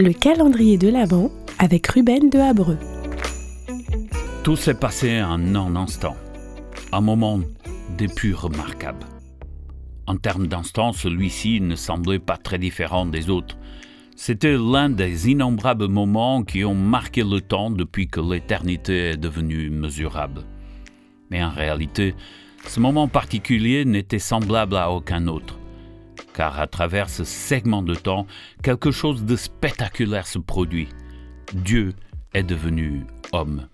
Le calendrier de l'Avent avec Ruben de Habreux. Tout s'est passé en un instant, un moment des plus remarquables. En termes d'instant, celui-ci ne semblait pas très différent des autres. C'était l'un des innombrables moments qui ont marqué le temps depuis que l'éternité est devenue mesurable. Mais en réalité, ce moment particulier n'était semblable à aucun autre. Car à travers ce segment de temps, quelque chose de spectaculaire se produit. Dieu est devenu homme.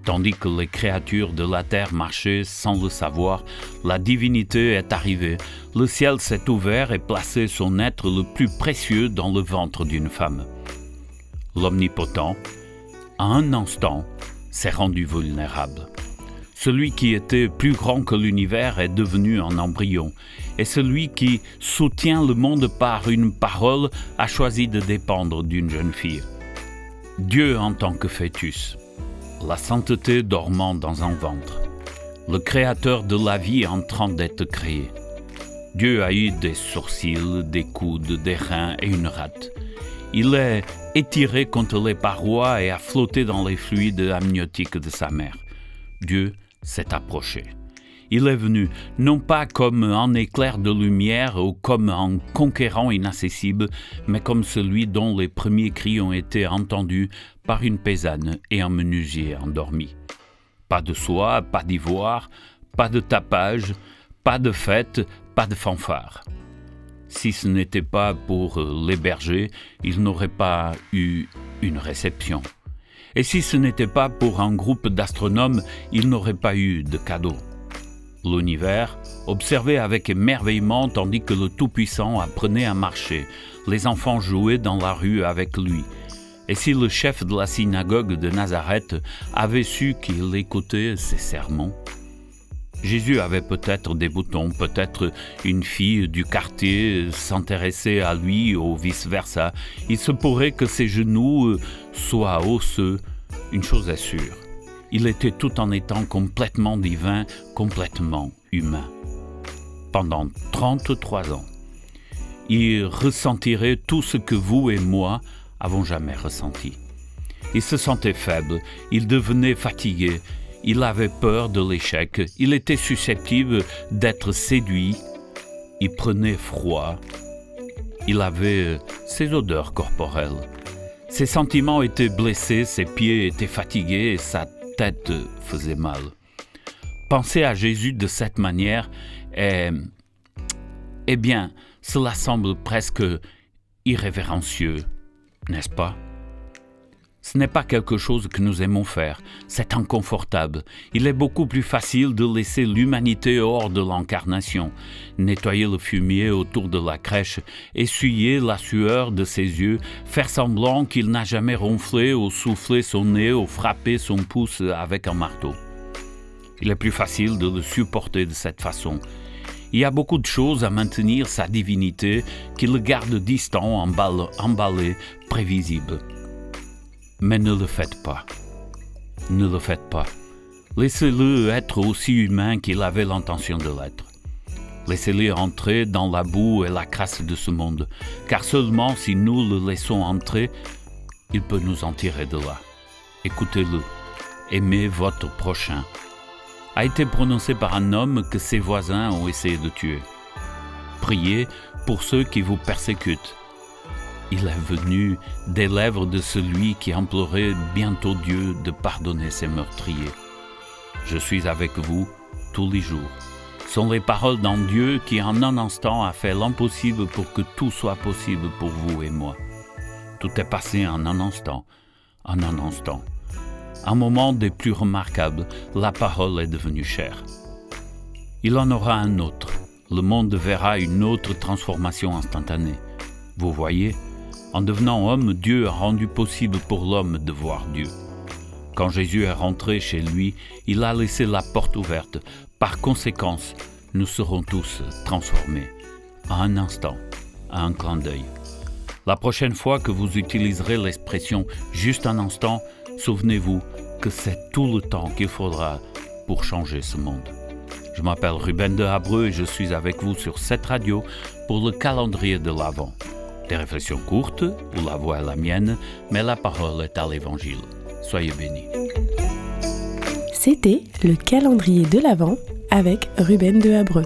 Tandis que les créatures de la terre marchaient sans le savoir, la divinité est arrivée. Le ciel s'est ouvert et placé son être le plus précieux dans le ventre d'une femme. L'omnipotent, à un instant, s'est rendu vulnérable. Celui qui était plus grand que l'univers est devenu un embryon, et celui qui soutient le monde par une parole a choisi de dépendre d'une jeune fille. Dieu en tant que fœtus, la sainteté dormant dans un ventre, le créateur de la vie en train d'être créé. Dieu a eu des sourcils, des coudes, des reins et une rate. Il est étiré contre les parois et a flotté dans les fluides amniotiques de sa mère. Dieu s'est approché. Il est venu, non pas comme un éclair de lumière ou comme un conquérant inaccessible, mais comme celui dont les premiers cris ont été entendus par une paysanne et un menuisier endormi. Pas de soie, pas d'ivoire, pas de tapage, pas de fête, pas de fanfare. Si ce n'était pas pour les bergers, il n'aurait pas eu une réception. Et si ce n'était pas pour un groupe d'astronomes, il n'aurait pas eu de cadeau. L'univers observait avec émerveillement tandis que le Tout-Puissant apprenait à marcher. Les enfants jouaient dans la rue avec lui. Et si le chef de la synagogue de Nazareth avait su qu'il écoutait ses sermons? Jésus avait peut-être des boutons, peut-être une fille du quartier s'intéressait à lui ou vice-versa. Il se pourrait que ses genoux soient osseux. Une chose est sûre, il était tout en étant complètement divin, complètement humain. Pendant 33 ans, il ressentirait tout ce que vous et moi avons jamais ressenti. Il se sentait faible, il devenait fatigué, il avait peur de l'échec, il était susceptible d'être séduit, il prenait froid, il avait ses odeurs corporelles. Ses sentiments étaient blessés, ses pieds étaient fatigués et sa tête faisait mal. Penser à Jésus de cette manière eh bien, cela semble presque irrévérencieux, n'est-ce pas? Ce n'est pas quelque chose que nous aimons faire, c'est inconfortable. Il est beaucoup plus facile de laisser l'humanité hors de l'incarnation, nettoyer le fumier autour de la crèche, essuyer la sueur de ses yeux, faire semblant qu'il n'a jamais ronflé ou soufflé son nez ou frappé son pouce avec un marteau. Il est plus facile de le supporter de cette façon. Il y a beaucoup de choses à maintenir sa divinité qui le garde distant, emballé, prévisible. Mais ne le faites pas. Ne le faites pas. Laissez-le être aussi humain qu'il avait l'intention de l'être. Laissez-le entrer dans la boue et la crasse de ce monde, car seulement si nous le laissons entrer, il peut nous en tirer de là. Écoutez-le. Aimez votre prochain. A été prononcé par un homme que ses voisins ont essayé de tuer. Priez pour ceux qui vous persécutent. Il est venu des lèvres de celui qui implorait bientôt Dieu de pardonner ses meurtriers. Je suis avec vous tous les jours. Sont les paroles d'un Dieu qui en un instant a fait l'impossible pour que tout soit possible pour vous et moi. Tout est passé en un instant, en un instant. Un moment des plus remarquables, la parole est devenue chair. Il en aura un autre. Le monde verra une autre transformation instantanée. Vous voyez, en devenant homme, Dieu a rendu possible pour l'homme de voir Dieu. Quand Jésus est rentré chez lui, il a laissé la porte ouverte. Par conséquent, nous serons tous transformés. À un instant, à un clin d'œil. La prochaine fois que vous utiliserez l'expression « juste un instant », souvenez-vous que c'est tout le temps qu'il faudra pour changer ce monde. Je m'appelle Ruben de Habreux et je suis avec vous sur cette radio pour le calendrier de l'Avent. Des réflexions courtes, où la voix est la mienne, mais la parole est à l'Évangile. Soyez bénis. C'était le calendrier de l'Avent avec Ruben de Habreux.